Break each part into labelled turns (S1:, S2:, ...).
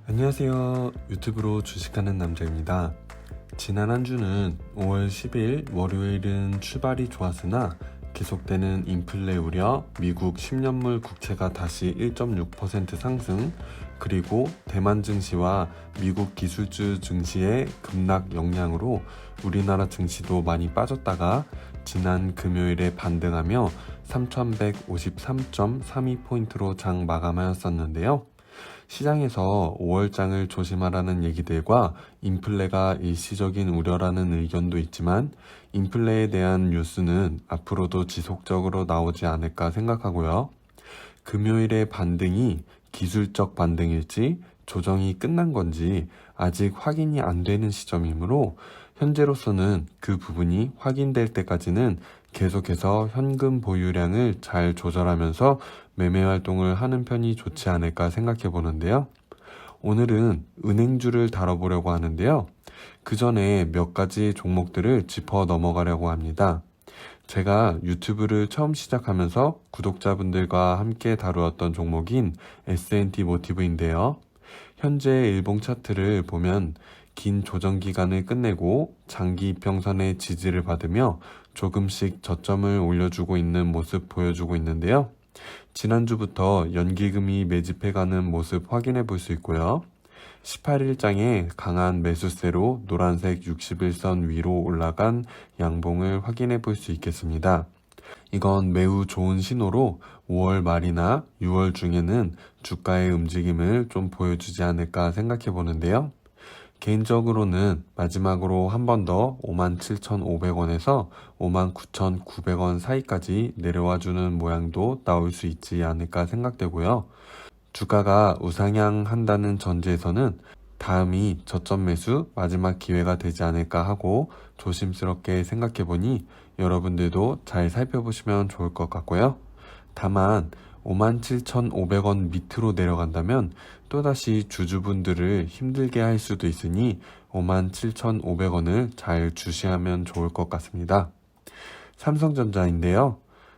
S1: 안녕하세요. 유튜브로 주식하는 남자입니다. 지난 한 주는 5월 10일 월요일은 출발이 좋았으나 계속되는 인플레 우려, 미국 10년물 국채가 다시 1.6% 상승, 그리고 대만 증시와 미국 기술주 증시의 급락 영향으로 우리나라 증시도 많이 빠졌다가 지난 금요일에 반등하며 3153.32포인트로 장 마감하였었는데요. 시장에서 5월장을 조심하라는 얘기들과 인플레가 일시적인 우려라는 의견도 있지만 인플레에 대한 뉴스는 앞으로도 지속적으로 나오지 않을까 생각하고요. 금요일의 반등이 기술적 반등일지 조정이 끝난 건지 아직 확인이 안 되는 시점이므로 현재로서는 그 부분이 확인될 때까지는 계속해서 현금 보유량을 잘 조절하면서 매매 활동을 하는 편이 좋지 않을까 생각해 보는데요. 오늘은 은행주를 다뤄보려고 하는데요. 그 전에 몇 가지 종목들을 짚어 넘어가려고 합니다. 제가 유튜브를 처음 시작하면서 구독자분들과 함께 다루었던 종목인 S&T 모티브인데요. 현재 일봉 차트를 보면 긴 조정 기간을 끝내고 장기 이평선의 지지를 받으며 조금씩 저점을 올려주고 있는 모습 보여주고 있는데요. 지난주부터 연기금이 매집해가는 모습 확인해 볼 수 있고요. 18일장에 강한 매수세로 노란색 61선 위로 올라간 양봉을 확인해 볼 수 있겠습니다. 이건 매우 좋은 신호로 5월 말이나 6월 중에는 주가의 움직임을 좀 보여주지 않을까 생각해 보는데요. 개인적으로는 마지막으로 한 번 더 57,500원에서 59,900원 사이까지 내려와 주는 모양도 나올 수 있지 않을까 생각되고요. 주가가 우상향한다는 전제에서는 다음이 저점 매수 마지막 기회가 되지 않을까 하고 조심스럽게 생각해보니 여러분들도 잘 살펴보시면 좋을 것 같고요. 다만 57,500원 밑으로 내려간다면 또다시 주주분들을 힘들게 할 수도 있으니 57,500원을 잘 주시하면 좋을 것 같습니다. 삼성전자인데요.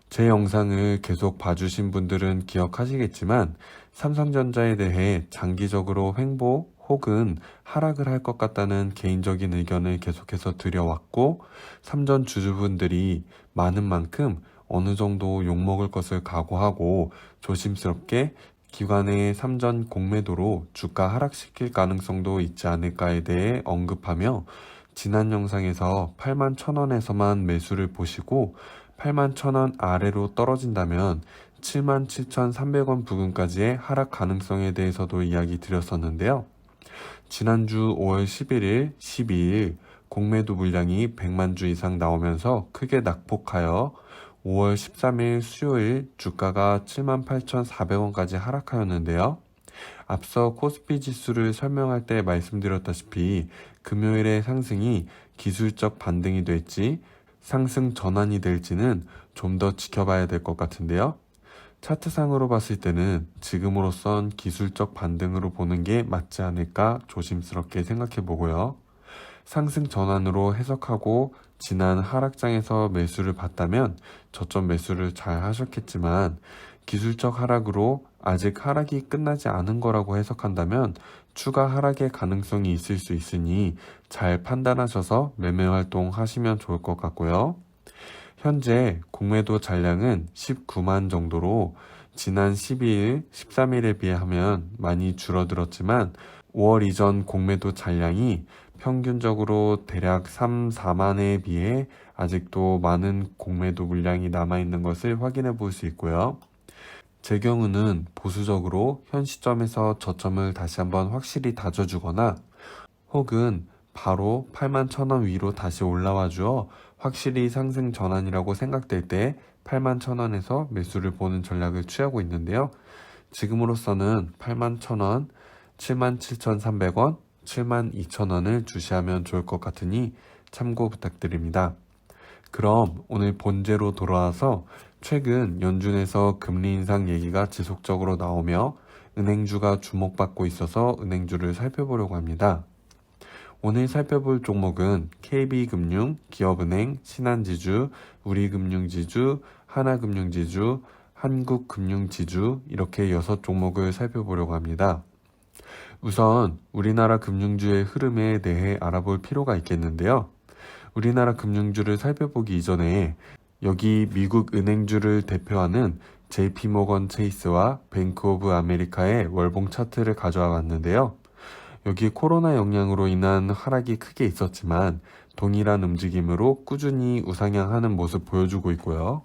S1: 제 영상을 계속 봐주신 분들은 기억하시겠지만 삼성전자에 대해 장기적으로 횡보 혹은 하락을 할 것 같다는 개인적인 의견을 계속해서 드려왔고 삼전 주주분들이 많은 만큼 어느 정도 욕먹을 것을 각오하고 조심스럽게 기관의 삼전 공매도로 주가 하락시킬 가능성도 있지 않을까에 대해 언급하며 지난 영상에서 81,000원에서만 매수를 보시고 81,000원 아래로 떨어진다면 77,300원 부근까지의 하락 가능성에 대해서도 이야기 드렸었는데요. 지난주 5월 11일, 12일 공매도 물량이 100만 주 이상 나오면서 크게 낙폭하여 5월 13일 수요일 주가가 78,400원까지 하락하였는데요. 앞서 코스피 지수를 설명할 때 말씀드렸다시피 금요일의 상승이 기술적 반등이 될지 상승 전환이 될지는 좀 더 지켜봐야 될 것 같은데요. 차트상으로 봤을 때는 지금으로선 기술적 반등으로 보는 게 맞지 않을까 조심스럽게 생각해 보고요. 상승 전환으로 해석하고 지난 하락장에서 매수를 봤다면 저점 매수를 잘 하셨겠지만 기술적 하락으로 아직 하락이 끝나지 않은 거라고 해석한다면 추가 하락의 가능성이 있을 수 있으니 잘 판단하셔서 매매 활동 하시면 좋을 것 같고요. 현재 공매도 잔량은 19만 정도로 지난 12일, 13일에 비하면 많이 줄어들었지만 5월 이전 공매도 잔량이 평균적으로 대략 3, 4만에 비해 아직도 많은 공매도 물량이 남아있는 것을 확인해 볼 수 있고요. 제 경우는 보수적으로 현 시점에서 저점을 다시 한번 확실히 다져주거나 혹은 바로 81,000원 위로 다시 올라와 주어 확실히 상승 전환이라고 생각될 때 81,000원에서 매수를 보는 전략을 취하고 있는데요. 지금으로서는 81,000원, 77,300원, 72,000원을 주시하면 좋을 것 같으니 참고 부탁드립니다. 그럼 오늘 본제로 돌아와서 최근 연준에서 금리 인상 얘기가 지속적으로 나오며 은행주가 주목받고 있어서 은행주를 살펴보려고 합니다. 오늘 살펴볼 종목은 KB금융, 기업은행, 신한지주, 우리금융지주, 하나금융지주, 한국금융지주 이렇게 6종목을 살펴보려고 합니다. 우선 우리나라 금융주의 흐름에 대해 알아볼 필요가 있겠는데요. 우리나라 금융주를 살펴보기 이전에 여기 미국 은행주를 대표하는 JP모건 체이스와 뱅크 오브 아메리카의 월봉 차트를 가져와 봤는데요. 여기 코로나 영향으로 인한 하락이 크게 있었지만 동일한 움직임으로 꾸준히 우상향하는 모습 보여주고 있고요.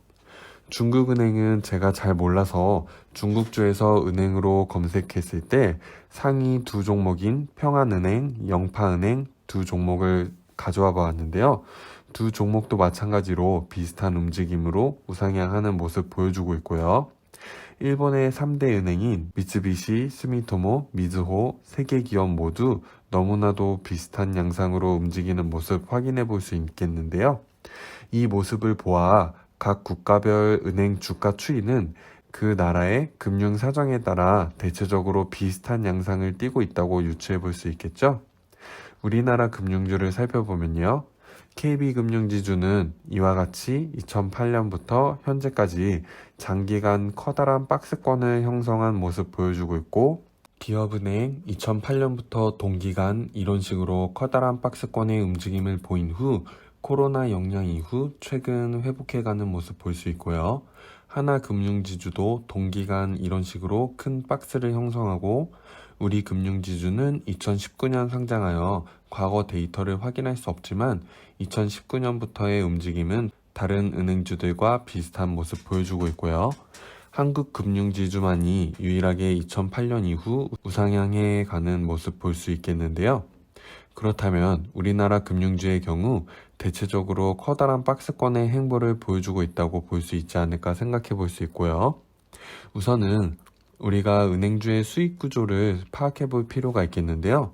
S1: 중국은행은 제가 잘 몰라서 중국주에서 은행으로 검색했을 때 상위 두 종목인 평안은행, 영파은행 두 종목을 가져와 보았는데요. 두 종목도 마찬가지로 비슷한 움직임으로 우상향하는 모습 보여주고 있고요. 일본의 3대 은행인 미쓰비시, 스미토모, 미즈호, 세계기업 모두 너무나도 비슷한 양상으로 움직이는 모습 확인해 볼 수 있겠는데요. 이 모습을 보아 각 국가별 은행 주가 추이는 그 나라의 금융 사정에 따라 대체적으로 비슷한 양상을 띠고 있다고 유추해 볼 수 있겠죠. 우리나라 금융주를 살펴보면요. KB금융지주는 이와 같이 2008년부터 현재까지 장기간 커다란 박스권을 형성한 모습 보여주고 있고, 기업은행 2008년부터 동기간 이런 식으로 커다란 박스권의 움직임을 보인 후 코로나 영향 이후 최근 회복해가는 모습 볼 수 있고요. 하나금융지주도 동기간 이런 식으로 큰 박스를 형성하고, 우리 금융지주는 2019년 상장하여 과거 데이터를 확인할 수 없지만 2019년부터의 움직임은 다른 은행주들과 비슷한 모습 보여주고 있고요. 한국금융지주만이 유일하게 2008년 이후 우상향해 가는 모습 볼 수 있겠는데요. 그렇다면 우리나라 금융주의 경우 대체적으로 커다란 박스권의 행보를 보여주고 있다고 볼 수 있지 않을까 생각해 볼 수 있고요. 우선은 우리가 은행주의 수익 구조를 파악해 볼 필요가 있겠는데요.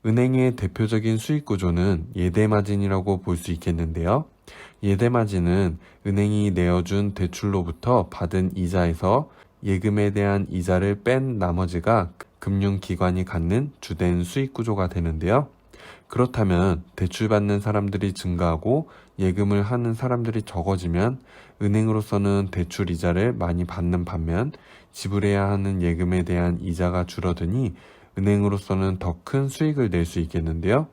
S1: 은행의 대표적인 수익 구조는 예대마진이라고 볼 수 있겠는데요. 예대마진은 은행이 내어준 대출로부터 받은 이자에서 예금에 대한 이자를 뺀 나머지가 금융기관이 갖는 주된 수익 구조가 되는데요. 그렇다면 대출받는 사람들이 증가하고 예금을 하는 사람들이 적어지면 은행으로서는 대출 이자를 많이 받는 반면 지불해야 하는 예금에 대한 이자가 줄어드니 은행으로서는 더 큰 수익을 낼 수 있겠는데요.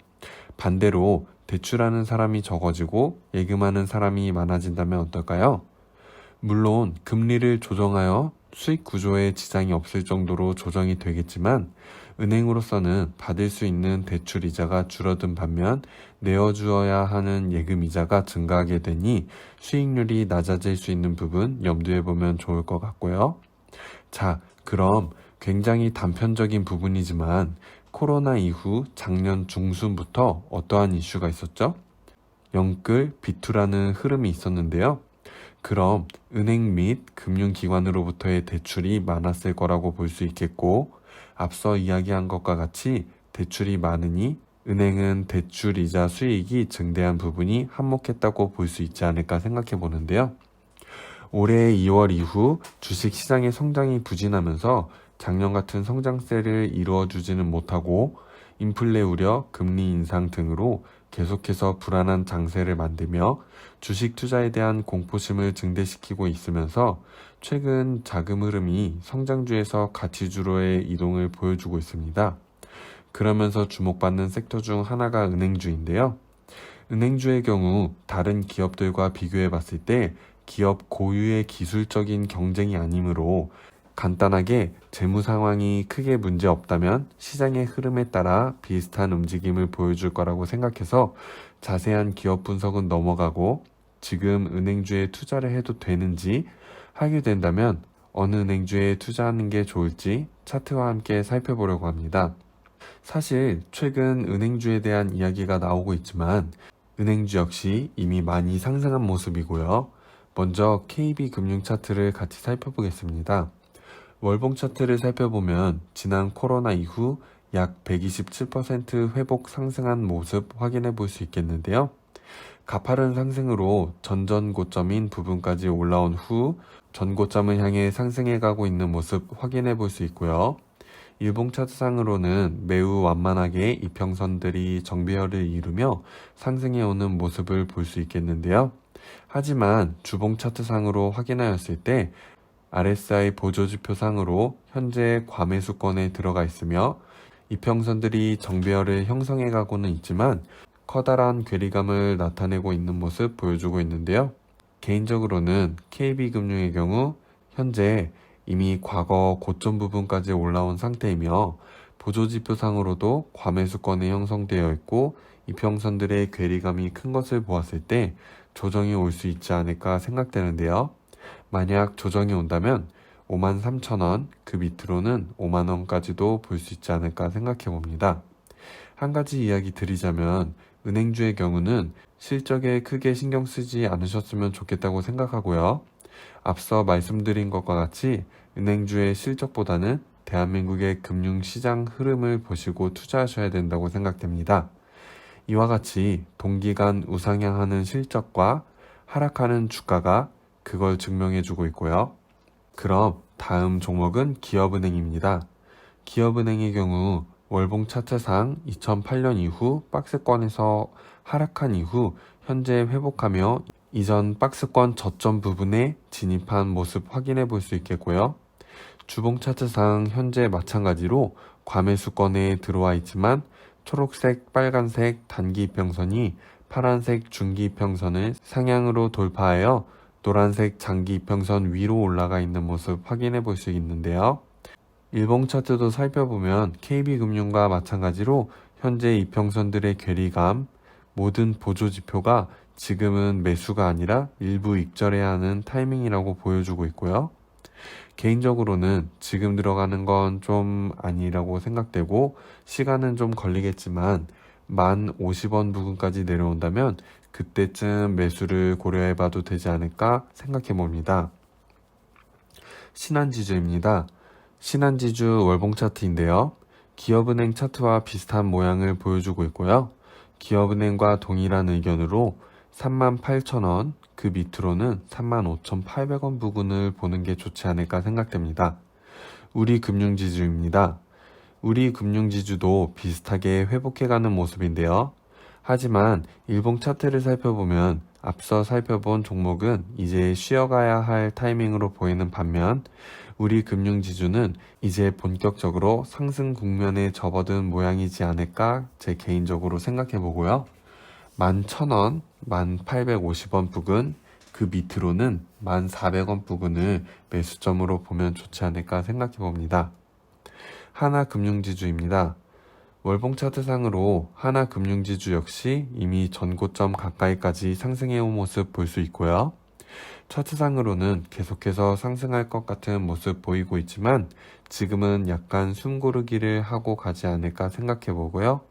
S1: 반대로 대출하는 사람이 적어지고 예금하는 사람이 많아진다면 어떨까요? 물론 금리를 조정하여 수익 구조에 지장이 없을 정도로 조정이 되겠지만 은행으로서는 받을 수 있는 대출 이자가 줄어든 반면 내어주어야 하는 예금 이자가 증가하게 되니 수익률이 낮아질 수 있는 부분 염두에 보면 좋을 것 같고요. 자, 그럼 굉장히 단편적인 부분이지만 코로나 이후 작년 중순부터 어떠한 이슈가 있었죠? 영끌, 비투라는 흐름이 있었는데요. 그럼 은행 및 금융기관으로부터의 대출이 많았을 거라고 볼 수 있겠고, 앞서 이야기한 것과 같이 대출이 많으니 은행은 대출이자 수익이 증대한 부분이 한몫했다고 볼 수 있지 않을까 생각해 보는데요. 올해 2월 이후 주식시장의 성장이 부진하면서 작년 같은 성장세를 이루어주지는 못하고 인플레 우려, 금리 인상 등으로 계속해서 불안한 장세를 만들며 주식 투자에 대한 공포심을 증대시키고 있으면서 최근 자금 흐름이 성장주에서 가치주로의 이동을 보여주고 있습니다. 그러면서 주목받는 섹터 중 하나가 은행주인데요. 은행주의 경우 다른 기업들과 비교해 봤을 때 기업 고유의 기술적인 경쟁이 아니므로 간단하게 재무 상황이 크게 문제 없다면 시장의 흐름에 따라 비슷한 움직임을 보여줄 거라고 생각해서 자세한 기업 분석은 넘어가고 지금 은행주에 투자를 해도 되는지, 하게 된다면 어느 은행주에 투자하는 게 좋을지 차트와 함께 살펴보려고 합니다. 사실 최근 은행주에 대한 이야기가 나오고 있지만 은행주 역시 이미 많이 상승한 모습이고요. 먼저 KB금융 차트를 같이 살펴보겠습니다. 월봉 차트를 살펴보면 지난 코로나 이후 약 127% 회복 상승한 모습 확인해 볼 수 있겠는데요. 가파른 상승으로 전전 고점인 부분까지 올라온 후 전고점을 향해 상승해 가고 있는 모습 확인해 볼 수 있고요. 일봉 차트상으로는 매우 완만하게 이평선들이 정배열을 이루며 상승해 오는 모습을 볼 수 있겠는데요. 하지만 주봉 차트상으로 확인하였을 때 RSI 보조지표상으로 현재 과매수권에 들어가 있으며 이평선들이 정배열을 형성해 가고는 있지만 커다란 괴리감을 나타내고 있는 모습 보여주고 있는데요. 개인적으로는 KB금융의 경우 현재 이미 과거 고점 부분까지 올라온 상태이며 보조지표상으로도 과매수권이 형성되어 있고 이평선들의 괴리감이 큰 것을 보았을 때 조정이 올 수 있지 않을까 생각되는데요. 만약 조정이 온다면 53,000원, 그 밑으로는 5만원까지도 볼 수 있지 않을까 생각해 봅니다. 한 가지 이야기 드리자면 은행주의 경우는 실적에 크게 신경 쓰지 않으셨으면 좋겠다고 생각하고요. 앞서 말씀드린 것과 같이 은행주의 실적보다는 대한민국의 금융시장 흐름을 보시고 투자하셔야 된다고 생각됩니다. 이와 같이 동기간 우상향하는 실적과 하락하는 주가가 그걸 증명해주고 있고요. 그럼 다음 종목은 기업은행입니다. 기업은행의 경우 월봉 차트상 2008년 이후 박스권에서 하락한 이후 현재 회복하며 이전 박스권 저점 부분에 진입한 모습 확인해 볼 수 있겠고요. 주봉 차트상 현재 마찬가지로 과매수권에 들어와 있지만 초록색, 빨간색 단기 이평선이 파란색 중기 이평선을 상향으로 돌파하여 노란색 장기 이평선 위로 올라가 있는 모습 확인해 볼 수 있는데요. 일봉 차트도 살펴보면 KB금융과 마찬가지로 현재 이평선들의 괴리감, 모든 보조지표가 지금은 매수가 아니라 일부 익절해야 하는 타이밍이라고 보여주고 있고요. 개인적으로는 지금 들어가는 건 좀 아니라고 생각되고 시간은 좀 걸리겠지만 1050원 부근까지 내려온다면 그때쯤 매수를 고려해봐도 되지 않을까 생각해 봅니다. 신한지주입니다. 신한지주 월봉 차트인데요. 기업은행 차트와 비슷한 모양을 보여주고 있고요. 기업은행과 동일한 의견으로 38,000원, 그 밑으로는 35,800원 부근을 보는 게 좋지 않을까 생각됩니다. 우리금융지주입니다. 우리금융지주도 비슷하게 회복해가는 모습인데요. 하지만 일봉 차트를 살펴보면 앞서 살펴본 종목은 이제 쉬어가야 할 타이밍으로 보이는 반면 우리금융지주는 이제 본격적으로 상승 국면에 접어든 모양이지 않을까 제 개인적으로 생각해 보고요. 11,000원, 1,850원 부근, 그 밑으로는 1,400원 부근을 매수점으로 보면 좋지 않을까 생각해 봅니다. 하나금융지주입니다. 월봉 차트상으로 하나금융지주 역시 이미 전고점 가까이까지 상승해온 모습 볼 수 있고요. 차트상으로는 계속해서 상승할 것 같은 모습 보이고 있지만 지금은 약간 숨고르기를 하고 가지 않을까 생각해 보고요.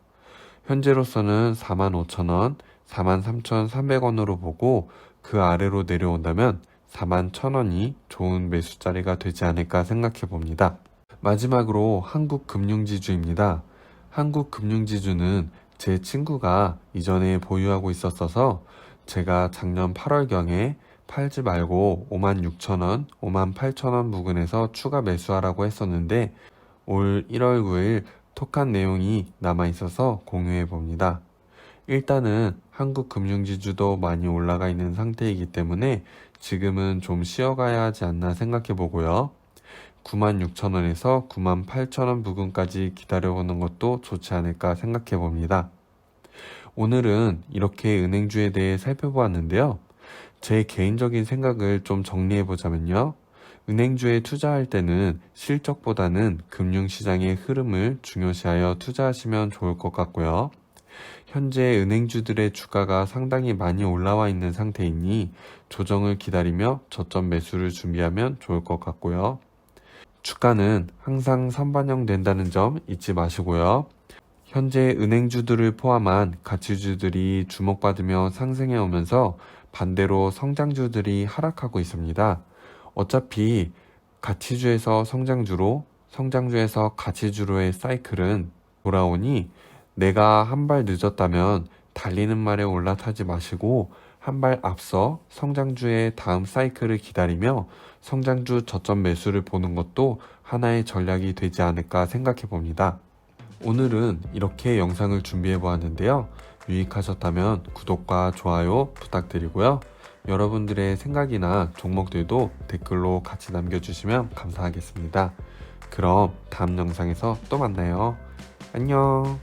S1: 현재로서는 45,000원, 43,300원으로 보고 그 아래로 내려온다면 41,000원이 좋은 매수 자리가 되지 않을까 생각해 봅니다. 마지막으로 한국금융지주입니다. 한국금융지주는 제 친구가 이전에 보유하고 있었어서 제가 작년 8월경에 팔지 말고 56,000원, 58,000원 부근에서 추가 매수하라고 했었는데 올 1월 9일 톡한 내용이 남아있어서 공유해 봅니다. 일단은 한국금융지주도 많이 올라가 있는 상태이기 때문에 지금은 좀 쉬어가야 하지 않나 생각해 보고요. 96,000원에서 98,000원 부근까지 기다려보는 것도 좋지 않을까 생각해 봅니다. 오늘은 이렇게 은행주에 대해 살펴보았는데요. 제 개인적인 생각을 좀 정리해 보자면요. 은행주에 투자할 때는 실적보다는 금융시장의 흐름을 중요시하여 투자하시면 좋을 것 같고요. 현재 은행주들의 주가가 상당히 많이 올라와 있는 상태이니 조정을 기다리며 저점 매수를 준비하면 좋을 것 같고요. 주가는 항상 선반영 된다는 점 잊지 마시고요. 현재 은행주들을 포함한 가치주들이 주목받으며 상승해 오면서 반대로 성장주들이 하락하고 있습니다. 어차피 가치주에서 성장주로, 성장주에서 가치주로의 사이클은 돌아오니 내가 한 발 늦었다면 달리는 말에 올라타지 마시고 한 발 앞서 성장주의 다음 사이클을 기다리며 성장주 저점 매수를 보는 것도 하나의 전략이 되지 않을까 생각해 봅니다. 오늘은 이렇게 영상을 준비해 보았는데요. 유익하셨다면 구독과 좋아요 부탁드리고요. 여러분들의 생각이나 종목들도 댓글로 같이 남겨주시면 감사하겠습니다. 그럼 다음 영상에서 또 만나요. 안녕.